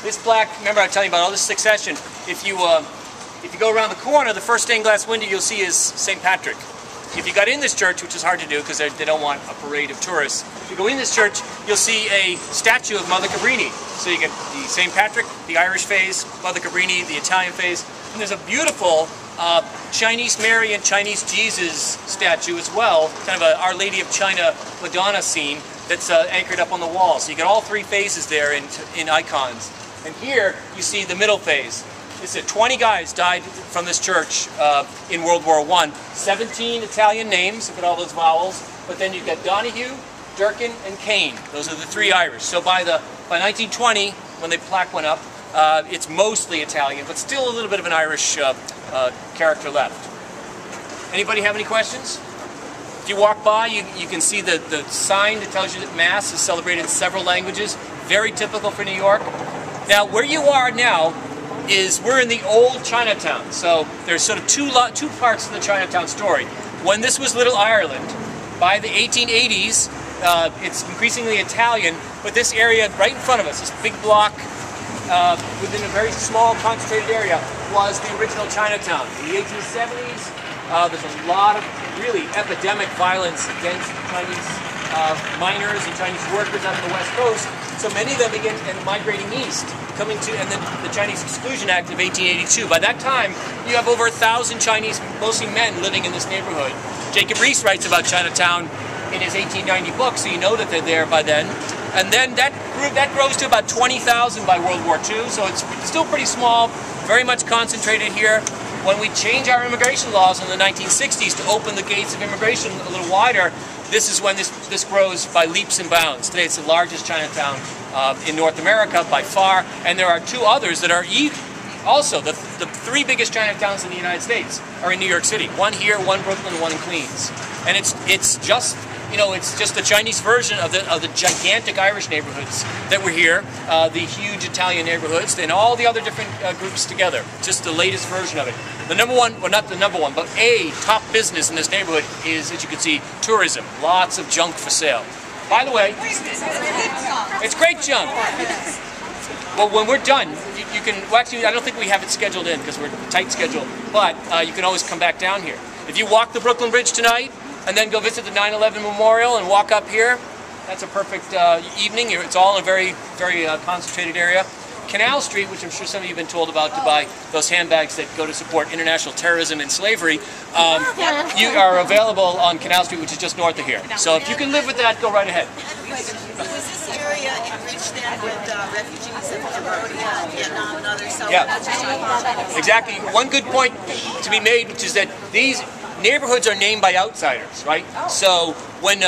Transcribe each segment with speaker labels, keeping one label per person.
Speaker 1: This black, remember I was telling you about all this succession. If you go around the corner, the first stained glass window you'll see is St. Patrick. If you got in this church, which is hard to do because they don't want a parade of tourists, if you go in this church, you'll see a statue of Mother Cabrini. So you get the St. Patrick, the Irish phase, Mother Cabrini, the Italian phase, and there's a beautiful Chinese Mary and Chinese Jesus statue as well, kind of a Our Lady of China Madonna scene that's anchored up on the wall. So you get all three phases there in icons. And here you see the middle phase. It's 20 guys died from this church in World War I. 17 Italian names, look at all those vowels. But then you've got Donahue, Durkin, and Kane. Those are the three Irish. So by 1920, when the plaque went up, it's mostly Italian, but still a little bit of an Irish character left. Anybody have any questions? If you walk by, you can see the sign that tells you that Mass is celebrated in several languages. Very typical for New York. Now, where you are now is we're in the old Chinatown. So there's sort of two parts of the Chinatown story. When this was Little Ireland, by the 1880s, it's increasingly Italian, but this area right in front of us, this big block within a very small concentrated area, was the original Chinatown. In the 1870s, there's a lot of really epidemic violence against Chinese miners and Chinese workers out on the West Coast. So many of them begin migrating east, and then the Chinese Exclusion Act of 1882. By that time, you have over 1,000 Chinese, mostly men, living in this neighborhood. Jacob Riis writes about Chinatown in his 1890 book, so you know that they're there by then. And then that grows to about 20,000 by World War II, so it's still pretty small, very much concentrated here. When we change our immigration laws in the 1960s to open the gates of immigration a little wider, this is when this grows by leaps and bounds. Today it's the largest Chinatown in North America by far, and there are two others that are also the three biggest Chinatowns in the United States are in New York City. One here, one Brooklyn, one in Queens. And it's just the Chinese version of the gigantic Irish neighborhoods that were here, the huge Italian neighborhoods, and all the other different groups together. Just the latest version of it. The number one, well, not the number one, but a top business in this neighborhood is, as you can see, tourism. Lots of junk for sale. By the way, it's great junk. Well, when we're done, you can, well, actually, I don't think we have it scheduled in because we're tight scheduled, but you can always come back down here. If you walk the Brooklyn Bridge tonight, and then go visit the 9/11 Memorial and walk up here, that's a perfect evening. It's all in a very, very concentrated area. Canal Street, which I'm sure some of you have been told about to buy those handbags that go to support international terrorism and slavery, you are available on Canal Street, which is just north of here. So if you can live with that, go right ahead.
Speaker 2: Was this area enriched then with refugees in Cambodia, Vietnam, and others? So
Speaker 1: Yeah, exactly. One good point to be made, which is that these neighborhoods are named by outsiders, right? So when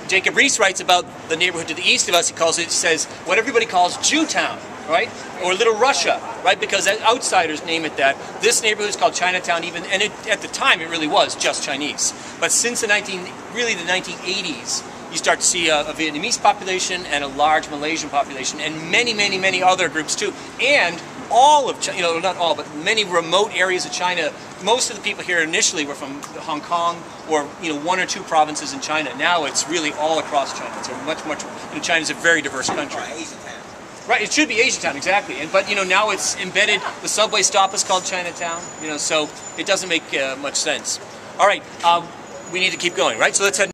Speaker 1: Jacob Riis writes about the neighborhood to the east of us, he says what everybody calls Jewtown, right? Or Little Russia, right? Because outsiders name it that. This neighborhood is called Chinatown, and at the time it really was just Chinese. But since the 1980s, you start to see a Vietnamese population and a large Malaysian population, and many, many, many other groups too. And all of China, not all, but many remote areas of China. Most of the people here initially were from Hong Kong or one or two provinces in China. Now it's really all across China. It's a much, China's a very diverse country. Right, it should be Asiatown, exactly. But now it's embedded. The subway stop is called Chinatown. So it doesn't make much sense. All right, we need to keep going, right? So let's head.